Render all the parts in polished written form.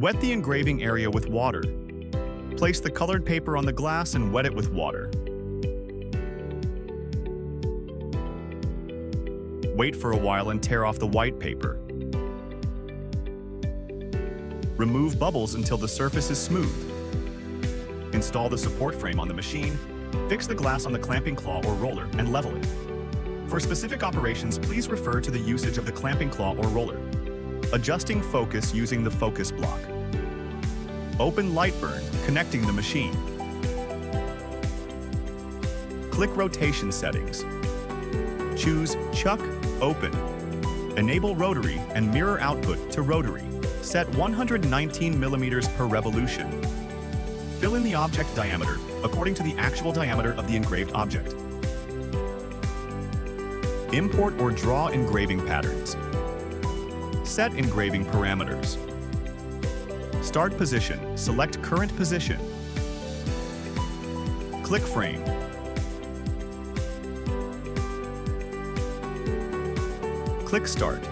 Wet the engraving area with water. Place the colored paper on the glass and wet it with water. Wait for a while and tear off the white paper. Remove bubbles until the surface is smooth. Install the support frame on the machine. Fix the glass on the clamping claw or roller and level it. For specific operations, please refer to the usage of the clamping claw or roller. Adjusting focus using the focus block. Open Lightburn, connecting the machine. Click Rotation Settings. Choose Chuck, Open. Enable Rotary and mirror output to rotary. Set 119 millimeters per revolution. Fill in the object diameter according to the actual diameter of the engraved object. Import or draw engraving patterns. Set engraving parameters. Start position. Select current position. Click frame. Click Start.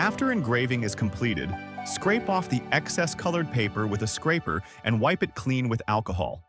After engraving is completed, scrape off the excess colored paper with a scraper and wipe it clean with alcohol.